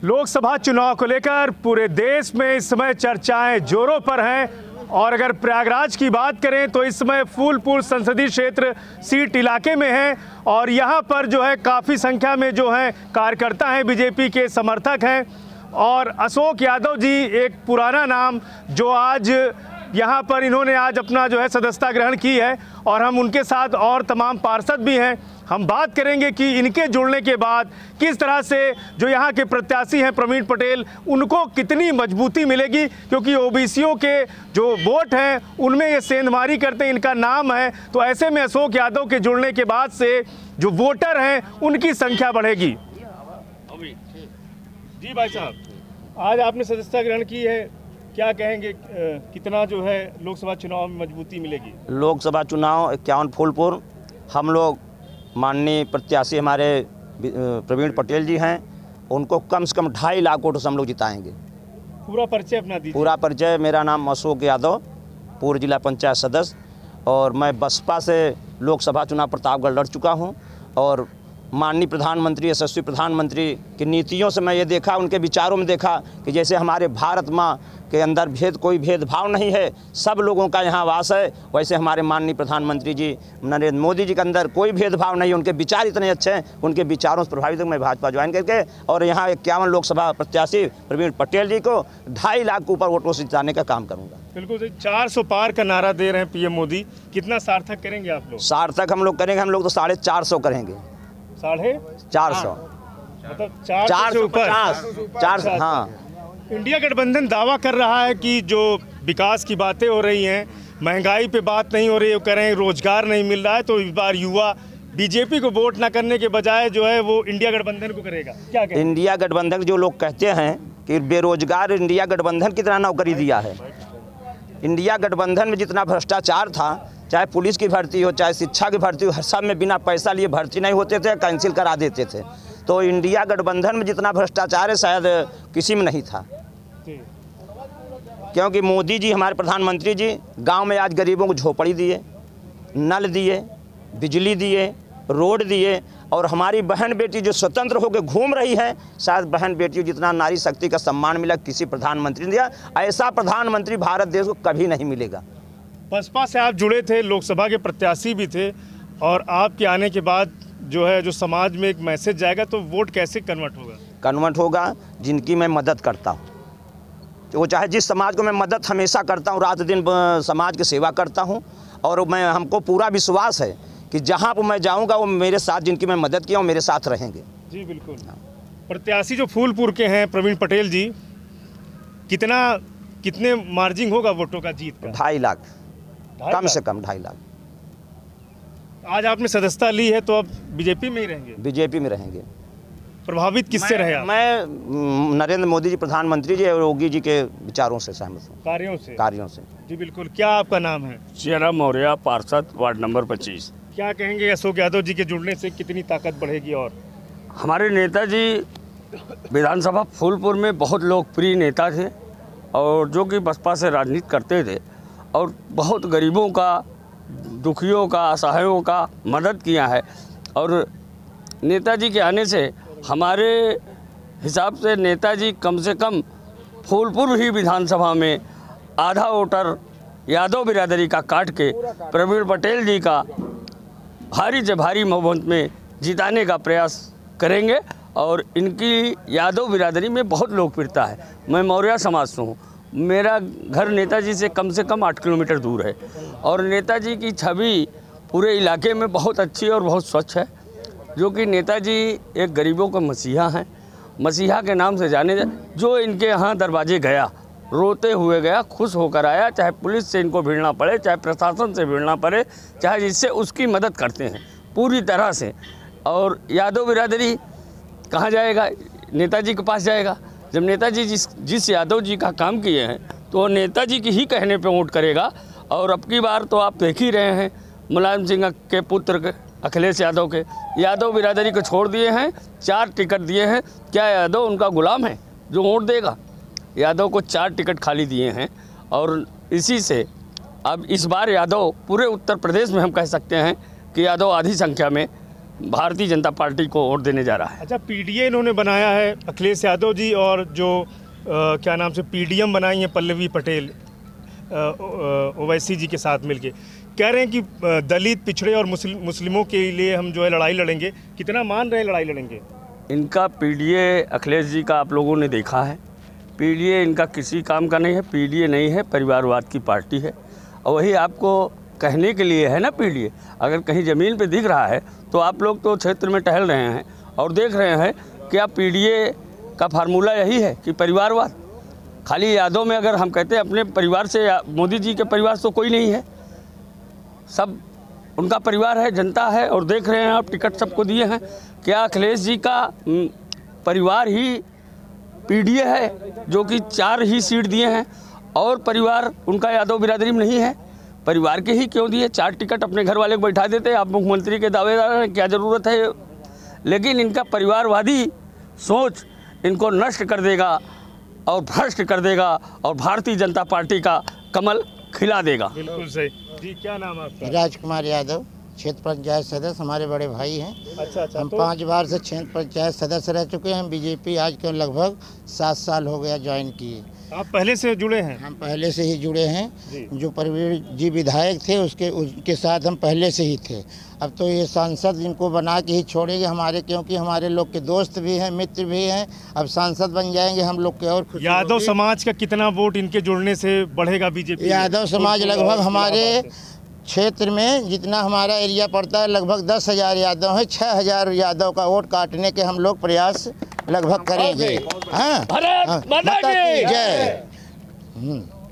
लोकसभा चुनाव को लेकर पूरे देश में इस समय चर्चाएं जोरों पर हैं और अगर प्रयागराज की बात करें तो इस समय फूलपुर संसदीय क्षेत्र सीट इलाके में है और यहां पर जो है काफ़ी संख्या में जो है कार्यकर्ता हैं, बीजेपी के समर्थक हैं और अशोक यादव जी एक पुराना नाम जो आज यहाँ पर इन्होंने आज अपना जो है सदस्यता ग्रहण की है और हम उनके साथ और तमाम पार्षद भी हैं। हम बात करेंगे कि इनके जुड़ने के बाद किस तरह से जो यहाँ के प्रत्याशी हैं प्रवीण पटेल उनको कितनी मजबूती मिलेगी, क्योंकि ओबीसीओं के जो वोट हैं उनमें ये सेंधमारी करते हैं, इनका नाम है। तो ऐसे में अशोक यादव के जुड़ने के बाद से जो वोटर हैं उनकी संख्या बढ़ेगी। जी भाई साहब, आज आपने सदस्यता ग्रहण की है, क्या कहेंगे कितना जो है लोकसभा चुनाव में मजबूती मिलेगी? लोकसभा चुनाव 51 फूलपुर, हम लोग माननीय प्रत्याशी हमारे प्रवीण पटेल जी हैं, उनको कम से कम 2.5 लाख वोटों से हम लोग जिताएंगे। पूरा परिचय अपना दीजिए। पूरा परिचय, मेरा नाम अशोक यादव, पूर्व जिला पंचायत सदस्य, और मैं बसपा से लोकसभा चुनाव प्रतापगढ़ लड़ चुका हूं और माननीय प्रधानमंत्री, यशस्वी प्रधानमंत्री की नीतियों से मैं ये देखा, उनके विचारों में देखा कि जैसे हमारे भारत माँ के अंदर कोई भेदभाव नहीं है, सब लोगों का यहाँ वास है, वैसे हमारे माननीय प्रधानमंत्री जी नरेंद्र मोदी जी के अंदर कोई भेदभाव नहीं है। उनके विचार इतने अच्छे हैं, उनके विचारों से प्रभावित होकर मैं भाजपा ज्वाइन करके और यहाँ 51 लोकसभा प्रत्याशी प्रवीण पटेल जी को 2.5 लाख के ऊपर वोटों से जिताने का काम करूँगा। बिल्कुल, 400 पार का नारा दे रहे हैं पीएम मोदी, कितना सार्थक करेंगे आप लोग? सार्थक हम लोग करेंगे, हम लोग तो 450 करेंगे। 450 मतलब 400 से ऊपर 400। हाँ, इंडिया गठबंधन दावा कर रहा है कि जो विकास की बातें हो रही हैं, महंगाई पे बात नहीं हो रही है, कह रहे हैं रोजगार नहीं मिल रहा है, तो इस बार युवा बीजेपी को वोट ना करने के बजाय जो है वो इंडिया गठबंधन को करेगा। क्या कहें? इंडिया गठबंधन जो लोग कहते हैं कि बेरोजगार इंडिया गठबंधन कितना नौकरी दिया है। इंडिया गठबंधन में जितना भ्रष्टाचार था, चाहे पुलिस की भर्ती हो, चाहे शिक्षा की भर्ती हो, सब में बिना पैसा लिए भर्ती नहीं होते थे, कैंसिल करा देते थे। तो इंडिया गठबंधन में जितना भ्रष्टाचार है शायद किसी में नहीं था, क्योंकि मोदी जी हमारे प्रधानमंत्री जी गांव में आज गरीबों को झोपड़ी दिए, नल दिए, बिजली दिए, रोड दिए और हमारी बहन बेटी जो स्वतंत्र होकर घूम रही है, शायद बहन बेटियों जितना नारी शक्ति का सम्मान मिला किसी प्रधानमंत्री ने दिया। ऐसा प्रधानमंत्री भारत देश को कभी नहीं मिलेगा। बसपा से आप जुड़े थे, लोकसभा के प्रत्याशी भी थे और आपके आने के बाद जो है जो समाज में एक मैसेज जाएगा, तो वोट कैसे कन्वर्ट होगा? कन्वर्ट होगा जिनकी मैं मदद करता हूँ, वो चाहे जिस समाज को मैं मदद हमेशा करता हूँ, रात दिन समाज की सेवा करता हूँ और हमको पूरा विश्वास है कि जहाँ पर मैं जाऊँगा वो मेरे साथ, जिनकी मैं मदद किया वो मेरे साथ रहेंगे। जी बिल्कुल। प्रत्याशी जो फूलपुर के हैं प्रवीण पटेल जी, कितने मार्जिन होगा वोटों का जीत का? 2.5 लाख, कम से कम 2.5 लाख। आज आपने सदस्यता ली है तो अब बीजेपी में ही रहेंगे? बीजेपी में रहेंगे। प्रभावित किससे रहे आप? मैं नरेंद्र मोदी जी प्रधानमंत्री जी और योगी जी के विचारों से सहमत हूँ। कार्यों से। जी बिल्कुल। क्या आपका नाम है? जयराम मौर्य, पार्षद, वार्ड नंबर 25। क्या कहेंगे अशोक यादव जी के जुड़ने से कितनी ताकत बढ़ेगी? और हमारे नेताजी विधानसभा फूलपुर में बहुत लोकप्रिय नेता थे और जो कि बसपा से राजनीति करते थे और बहुत गरीबों का, दुखियों का, असहायों का मदद किया है। और नेताजी के आने से हमारे हिसाब से नेताजी कम से कम फूलपुर ही विधानसभा में आधा वोटर यादव बिरादरी का काट के प्रवीण पटेल जी का भारी से भारी बहुमत में जिताने का प्रयास करेंगे। और इनकी यादव बिरादरी में बहुत लोकप्रियता है। मैं मौर्य समाज से हूँ, मेरा घर नेताजी से कम 8 किलोमीटर दूर है और नेताजी की छवि पूरे इलाके में बहुत अच्छी और बहुत स्वच्छ है। जो कि नेताजी एक गरीबों का मसीहा हैं, मसीहा के नाम से जाने जो इनके यहाँ दरवाजे गया, रोते हुए गया, खुश होकर आया, चाहे पुलिस से इनको भिड़ना पड़े, चाहे प्रशासन से भिड़ना पड़े, चाहे जिससे उसकी मदद करते हैं पूरी तरह से। और यादव बिरादरी कहाँ जाएगा? नेताजी के पास जाएगा। जब नेताजी जिस यादव जी का काम किए हैं तो वो नेताजी की ही कहने पे वोट करेगा। और अब की बार तो आप देख ही रहे हैं, मुलायम सिंह के पुत्र के अखिलेश यादव के यादव बिरादरी को छोड़ दिए हैं, 4 टिकट दिए हैं। क्या यादव उनका गुलाम है जो वोट देगा? यादव को 4 टिकट खाली दिए हैं और इसी से अब इस बार यादव पूरे उत्तर प्रदेश में हम कह सकते हैं कि यादव आधी संख्या में भारतीय जनता पार्टी को वोट देने जा रहा है। अच्छा, पीडीए इन्होंने बनाया है अखिलेश यादव जी, और जो क्या नाम से पीडीएम बनाई है पल्लवी पटेल ओवैसी जी के साथ मिलके, कह रहे हैं कि दलित, पिछड़े और मुस्लिमों के लिए हम जो है लड़ाई लड़ेंगे। कितना मान रहे हैं लड़ाई लड़ेंगे? इनका पीडीए अखिलेश जी का आप लोगों ने देखा है, पीडीए इनका किसी काम का नहीं है। पीडीए नहीं है, परिवारवाद की पार्टी है। और वही आपको कहने के लिए है ना पीडीए। अगर कहीं ज़मीन पे दिख रहा है तो आप लोग तो क्षेत्र में टहल रहे हैं और देख रहे हैं कि आप पीडीए का फार्मूला यही है कि परिवारवाद। खाली यादव में अगर हम कहते हैं अपने परिवार से, मोदी जी के परिवार से कोई नहीं है, सब उनका परिवार है, जनता है। और देख रहे हैं आप टिकट सबको दिए हैं। क्या अखिलेश जी का परिवार ही पीडीए है जो कि 4 ही सीट दिए हैं, और परिवार उनका यादव बिरादरी में नहीं है? परिवार के ही क्यों दिए? 4 टिकट अपने घर वाले को बैठा देते। आप मुख्यमंत्री के दावेदार हैं, क्या ज़रूरत है? लेकिन इनका परिवारवादी सोच इनको नष्ट कर देगा और भ्रष्ट कर देगा और भारतीय जनता पार्टी का कमल खिला देगा। बिल्कुल सही जी। क्या नाम है आपका? राजकुमार यादव, क्षेत्र पंचायत सदस्य, हमारे बड़े भाई हैं। अच्छा। हम 5 बार से क्षेत्र पंचायत सदस्य रह चुके हैं। बीजेपी आज के लगभग 7 साल हो गया ज्वाइन किए। आप पहले से जुड़े हैं? हम पहले से ही जुड़े हैं। जो परवीर जी विधायक थे उसके साथ हम पहले से ही थे। अब तो ये सांसद इनको बना के ही छोड़ेंगे हमारे, क्योंकि हमारे लोग के दोस्त भी हैं, मित्र भी हैं। अब सांसद बन जाएंगे हम लोग के और खुशी। यादव समाज का कितना वोट इनके जुड़ने से बढ़ेगा बीजेपी? यादव समाज लगभग हमारे क्षेत्र में जितना हमारा एरिया पड़ता है लगभग 10,000 यादव है। 6,000 यादव का वोट काटने के हम लोग प्रयास लगभग करेंगे। जय।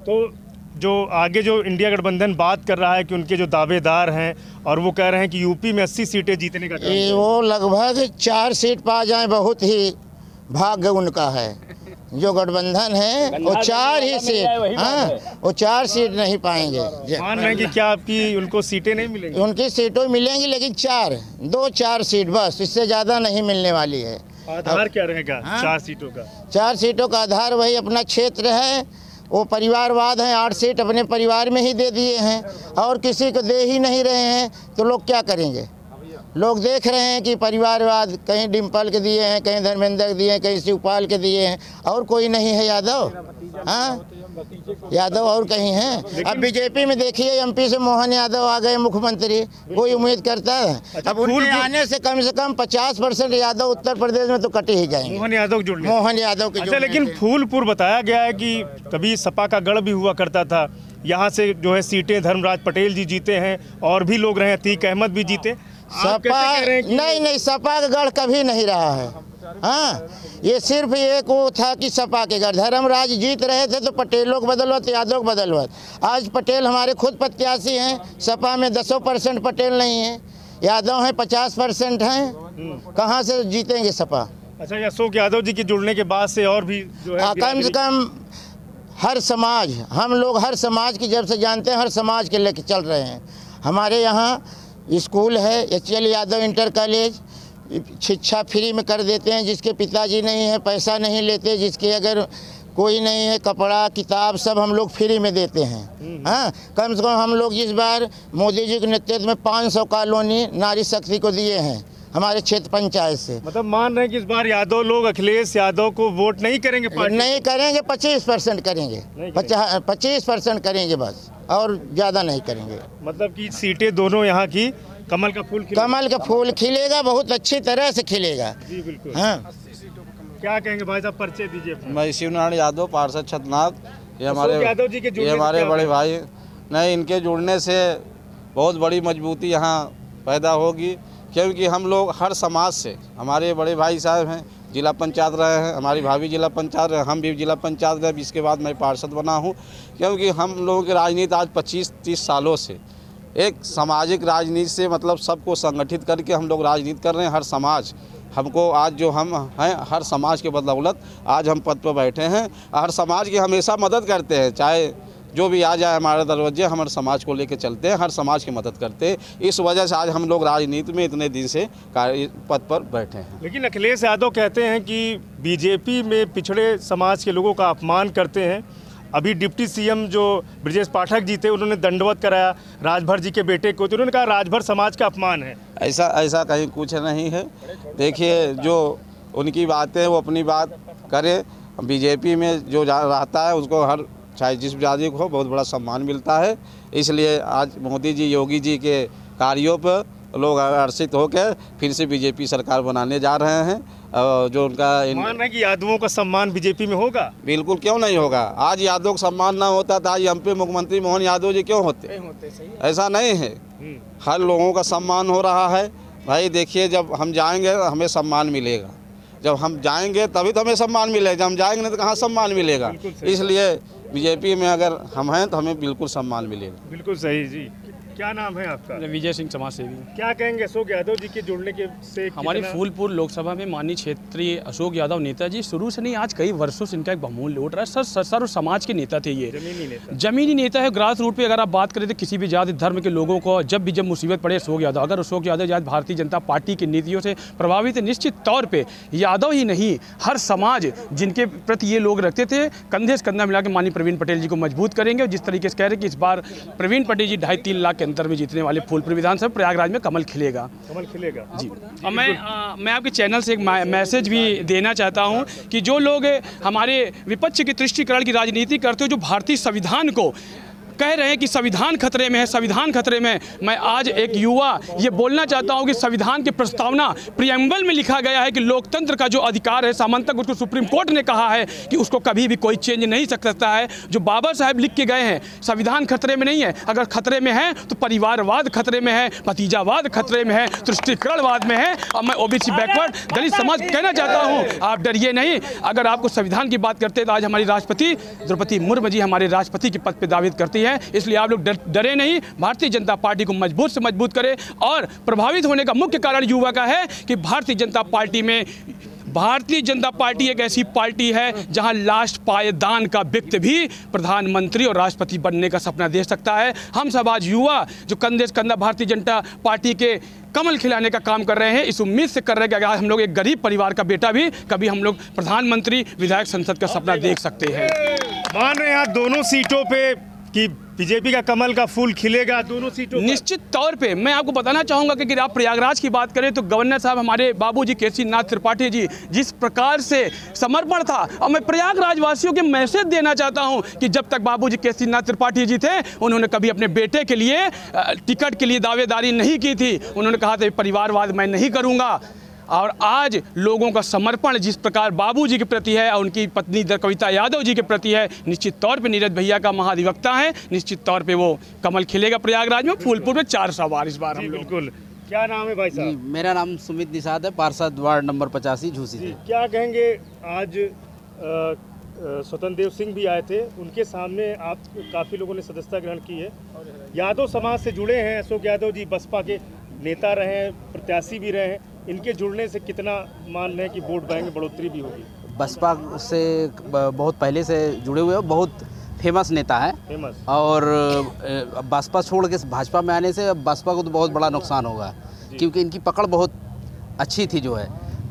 तो जो आगे जो इंडिया गठबंधन बात कर रहा है कि उनके जो दावेदार हैं और वो कह रहे हैं कि यूपी में 80 सीटें जीतने का, वो लगभग 4 सीट पा जाए बहुत ही भाग्य उनका है। जो गठबंधन है वो 4 ही सीट, वो 4 सीट नहीं पाएंगे। मान रहे हैं कि क्या आपकी उनको सीटें नहीं मिलेंगी? उनकी सीटें मिलेंगी, लेकिन 2-4 सीट बस, इससे ज़्यादा नहीं मिलने वाली है। आधार क्या रहेगा 4 सीटों का? 4 सीटों का आधार वही अपना क्षेत्र है, वो परिवारवाद है। 8 सीट अपने परिवार में ही दे दिए हैं और किसी को दे ही नहीं रहे हैं, तो लोग क्या करेंगे? लोग देख रहे हैं कि परिवारवाद कहीं डिम्पल के दिए हैं, कहीं धर्मेंद्र के दिए हैं, कहीं शिवपाल के दिए हैं, और कोई नहीं है यादव। हाँ, यादव और कहीं हैं। अब बीजेपी में देखिए एमपी से मोहन यादव आ गए मुख्यमंत्री, कोई उम्मीद करता है? अब उनके आने से कम 50% यादव उत्तर प्रदेश में तो कटे ही जाएंगे। मोहन यादव जुड़, मोहन यादव के। अच्छा, लेकिन फूलपुर बताया गया है कि कभी सपा का गढ़ भी हुआ करता था। यहाँ से जो है सीटें धर्मराज पटेल जी जीते हैं और भी लोग रहे, अतीक अहमद भी जीते। सपा नहीं, सपा का गढ़ कभी नहीं रहा है। हाँ, ये सिर्फ एक वो था कि सपा के गढ़। धर्मराज जीत रहे थे तो पटेलों को बदलवत, यादव को बदलवत। आज पटेल हमारे खुद प्रत्याशी हैं। सपा में 10% पटेल नहीं है, यादव हैं 50% हैं। कहाँ से जीतेंगे सपा? अच्छा, अशोक यादव जी के जुड़ने के बाद से और भी जो है कम से कम हर समाज, हम लोग हर समाज की जब से जानते हैं, हर समाज के लेके चल रहे हैं। हमारे यहाँ स्कूल है HL यादव इंटर कॉलेज, शिक्षा फ्री में कर देते हैं। जिसके पिताजी नहीं है पैसा नहीं लेते, जिसके अगर कोई नहीं है कपड़ा किताब सब हम लोग फ्री में देते हैं। हाँ, कम से कम हम लोग इस बार मोदी जी के नेतृत्व में 500 कॉलोनी नारी शक्ति को दिए हैं हमारे क्षेत्र पंचायत से। मतलब मान रहे हैं कि इस बार यादव लोग अखिलेश यादव को वोट नहीं करेंगे? नहीं करेंगे, 25% करेंगे, 25% करेंगे बस, और ज़्यादा नहीं करेंगे। मतलब कि सीटें दोनों यहाँ की कमल का फूल खिलेगा, बहुत अच्छी तरह से खिलेगा। जी बिल्कुल। हाँ, क्या कहेंगे भाई साहब, परिचय दीजिए। मैं शिवनारायण यादव, पार्षद छतनाथ। ये यादव जी के हमारे बड़े भाई नहीं, इनके जुड़ने से बहुत बड़ी मजबूती यहाँ पैदा होगी, क्योंकि हम लोग हर समाज से, हमारे बड़े भाई साहब हैं, जिला पंचायत रहे हैं, हमारी भाभी जिला पंचायत रहे, हम भी जिला पंचायत रहे, इसके बाद मैं पार्षद बना हूँ। क्योंकि हम लोगों की राजनीति आज 25-30 सालों से एक सामाजिक राजनीति से, मतलब सबको संगठित करके हम लोग राजनीति कर रहे हैं। हर समाज हमको आज जो हम हैं, हर समाज के बदौलत आज हम पद पर बैठे हैं। हर समाज की हमेशा मदद करते हैं, चाहे जो भी आ जाए हमारे दरवाजे, हमारे समाज को लेकर चलते हैं, हर समाज की मदद करते हैं। इस वजह से आज हम लोग राजनीति में इतने दिन से पद पर बैठे हैं। लेकिन अखिलेश यादव कहते हैं कि बीजेपी में पिछड़े समाज के लोगों का अपमान करते हैं अभी डिप्टी सीएम जो ब्रजेश पाठक जी थे उन्होंने दंडवत कराया राजभर जी के बेटे को, तो उन्होंने कहा राजभर समाज का अपमान है। ऐसा कहीं कुछ नहीं है। देखिए, जो उनकी बातें वो अपनी बात करे। बीजेपी में जो रहता है उसको हर चाहे जिस जाति को बहुत बड़ा सम्मान मिलता है। इसलिए आज मोदी जी योगी जी के कार्यों पर लोग हर्षित होकर फिर से बीजेपी सरकार बनाने जा रहे हैं। जो उनका मान रहे हैं कि यादवों का सम्मान बीजेपी में होगा। बिल्कुल, क्यों नहीं होगा। आज यादव का सम्मान ना होता तो आज एमपी मुख्यमंत्री मोहन यादव जी क्यों होते? ऐसा नहीं है, हर लोगों का सम्मान हो रहा है। भाई देखिए, जब हम जाएंगे हमें सम्मान मिलेगा, जब हम जाएंगे तभी तो हमें सम्मान मिलेगा, जब हम जाएंगे नहीं तो कहाँ सम्मान मिलेगा। इसलिए बीजेपी में अगर हम हैं तो हमें बिल्कुल सम्मान मिलेगा। बिल्कुल सही जी। क्या नाम है आपका? विजय सिंह, समाज सेवी। क्या कहेंगे अशोक यादव जी के जुड़ने के से? हमारी फूलपुर लोकसभा में माननीय क्षेत्रीय अशोक यादव नेता जी शुरू से नहीं, आज कई वर्षों से इनका एक बहुमूल्य वोट रहा है। सर्व समाज के नेता थे ये, जमीनी नेता है। ग्रास रूट पे अगर आप बात करें तो किसी भी जाति धर्म के लोगों को जब मुसीबत पड़े अशोक यादव, अगर अशोक यादव आज भारतीय जनता पार्टी की नीतियों से प्रभावित है, निश्चित तौर पर यादव ही नहीं हर समाज जिनके प्रति ये लोग रखते थे, कंधे से कंधा मिला के माननीय प्रवीण पटेल जी को मजबूत करेंगे। और जिस तरीके से कह रहे हैं कि इस बार प्रवीण पटेल जी 2.5-3 लाख के अंतर में जीतने वाले फूलपुर विधानसभा प्रयागराज में कमल खिलेगा। कमल खिलेगा जी। और मैं आपके चैनल से एक मैसेज भी देना चाहता हूं कि जो लोग हमारे विपक्ष के तुष्टीकरण की राजनीति करते हो, जो भारतीय संविधान को कह रहे हैं कि संविधान खतरे में है, संविधान खतरे में, मैं आज एक युवा ये बोलना चाहता हूं कि संविधान की प्रस्तावना प्रियम्बल में लिखा गया है कि लोकतंत्र का जो अधिकार है सामंतक, उसको सुप्रीम कोर्ट ने कहा है कि उसको कभी भी कोई चेंज नहीं कर सकता है। जो बाबा साहब लिख के गए हैं, संविधान खतरे में नहीं है। अगर खतरे में है तो परिवारवाद खतरे में है, भतीजावाद खतरे में है, तुष्टीकरणवाद में है। और मैं ओबीसी बैकवर्ड दलित समाज कहना चाहता हूँ, आप डरिए नहीं। अगर आपको संविधान की बात करते हैं तो आज हमारी राष्ट्रपति द्रौपदी मुर्मू जी हमारे राष्ट्रपति के पद पर दावेदार करती है। इसलिए आप लोग डरे नहीं, भारतीय जनता पार्टी को मजबूत से मजबूत करें। और प्रभावित होने का मुख्य कारण युवा का है कि भारतीय जनता पार्टी एक ऐसी पार्टी है जहां लास्ट पायदान का व्यक्ति भी प्रधानमंत्री और राष्ट्रपति बनने का सपना देख सकता है। हम सब आज युवा जो कंधे से कंधा भारतीय जनता पार्टी के कमल खिलाने का काम कर रहे हैं, इस उम्मीद से कर रहे हैं कि अगर हम लोग एक गरीब परिवार का बेटा भी कभी हम लोग प्रधानमंत्री, विधायक, संसद का सपना देख सकते हैं। मान रहे हैं आप दोनों सीटों पे कि बीजेपी का कमल का फूल खिलेगा दोनों सीटों पर? निश्चित तौर पे मैं आपको बताना चाहूँगा कि अगर आप प्रयागराज की बात करें तो गवर्नर साहब हमारे बाबूजी केसी नाथ त्रिपाठी जी जिस प्रकार से समर्पण था, और मैं प्रयागराज वासियों के मैसेज देना चाहता हूँ कि जब तक बाबूजी केसी नाथ त्रिपाठी जी थे उन्होंने कभी अपने बेटे के लिए टिकट के लिए दावेदारी नहीं की थी। उन्होंने कहा था परिवारवाद मैं नहीं करूँगा। और आज लोगों का समर्पण जिस प्रकार बाबूजी के प्रति है और उनकी पत्नी कविता यादव जी के प्रति है, निश्चित तौर पे नीरज भैया का महाधिवक्ता है, निश्चित तौर पे वो कमल खिलेगा प्रयागराज में, फूलपुर में 400 बार इस बार हम लोग। बिल्कुल। क्या नाम है भाई साहब? मेरा नाम सुमित निषाद है, पार्षद वार्ड नंबर 85 झूसी से। क्या कहेंगे, आज स्वतंत्र देव सिंह भी आए थे, उनके सामने आप काफ़ी लोगों ने सदस्यता ग्रहण की है। यादव समाज से जुड़े हैं अशोक यादव जी, बसपा के नेता रहे हैं, प्रत्याशी भी रहे हैं, इनके जुड़ने से कितना मान रहे हैं कि वोट बैंक में बढ़ोतरी भी होगी? बसपा से बहुत पहले से जुड़े हुए हैं, बहुत फेमस नेता है। फेमस। और बसपा छोड़ के भाजपा में आने से बसपा को तो बहुत बड़ा नुकसान होगा, क्योंकि इनकी पकड़ बहुत अच्छी थी जो है।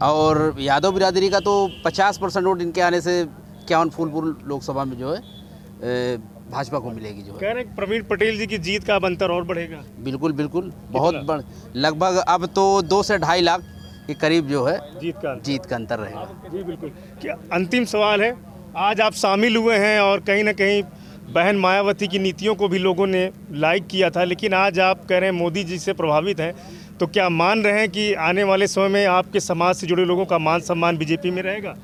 और यादव बिरादरी का तो 50% वोट इनके आने से फूलपुर लोकसभा में जो है भाजपा को मिलेगी जो है। कह रहे हैं प्रवीण पटेल जी की जीत का अंतर और बढ़ेगा? बिल्कुल बिल्कुल, बहुत लगभग अब तो 2 से 2.5 लाख के करीब जो है जीत का अंतर रहेगा। जी बिल्कुल। क्या अंतिम सवाल है, आज आप शामिल हुए हैं और कहीं ना कहीं बहन मायावती की नीतियों को भी लोगों ने लाइक किया था, लेकिन आज आप कह रहे हैं मोदी जी से प्रभावित हैं, तो क्या मान रहे हैं कि आने वाले समय में आपके समाज से जुड़े लोगों का मान सम्मान बीजेपी में रहेगा?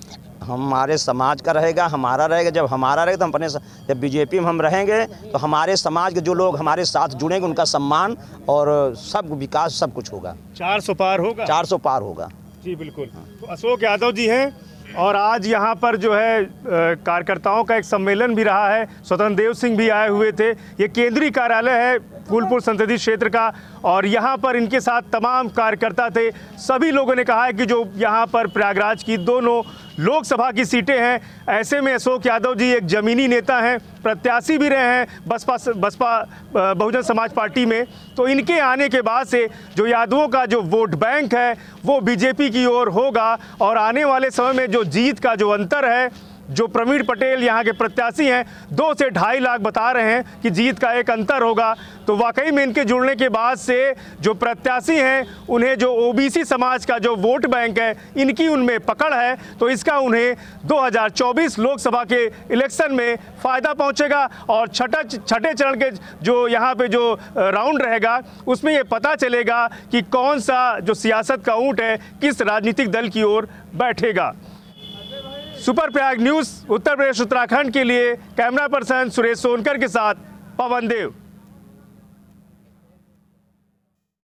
हमारे समाज का रहेगा, हमारा रहेगा। जब हमारा रहेगा तो हम अपने, जब बीजेपी में हम रहेंगे तो हमारे समाज के जो लोग हमारे साथ जुड़ेंगे उनका सम्मान और सब विकास सब कुछ होगा। 400 पार होगा? 400 पार होगा। जी बिल्कुल। तो अशोक यादव जी हैं और आज यहाँ पर जो है कार्यकर्ताओं का एक सम्मेलन भी रहा है, स्वतंत्र देव सिंह भी आए हुए थे। ये केंद्रीय कार्यालय है फूलपुर संसदीय क्षेत्र का और यहाँ पर इनके साथ तमाम कार्यकर्ता थे। सभी लोगों ने कहा है कि जो यहाँ पर प्रयागराज की दोनों लोकसभा की सीटें हैं, ऐसे में अशोक यादव जी एक ज़मीनी नेता हैं, प्रत्याशी भी रहे हैं बसपा बहुजन समाज पार्टी में। तो इनके आने के बाद से जो यादवों का जो वोट बैंक है वो बीजेपी की ओर होगा और आने वाले समय में जो जीत का जो अंतर है जो प्रवीण पटेल यहाँ के प्रत्याशी हैं 2 से 2.5 लाख बता रहे हैं कि जीत का एक अंतर होगा, तो वाकई में इनके जुड़ने के बाद से जो प्रत्याशी हैं उन्हें जो ओबीसी समाज का जो वोट बैंक है इनकी उनमें पकड़ है, तो इसका उन्हें 2024 लोकसभा के इलेक्शन में फ़ायदा पहुंचेगा। और छठे चरण के जो यहाँ पे जो राउंड रहेगा उसमें ये पता चलेगा कि कौन सा जो सियासत का ऊंट है किस राजनीतिक दल की ओर बैठेगा। सुपर प्रयाग न्यूज़ उत्तर प्रदेश उत्तराखंड के लिए कैमरा पर्सन सुरेश सोनकर के साथ पवन देव।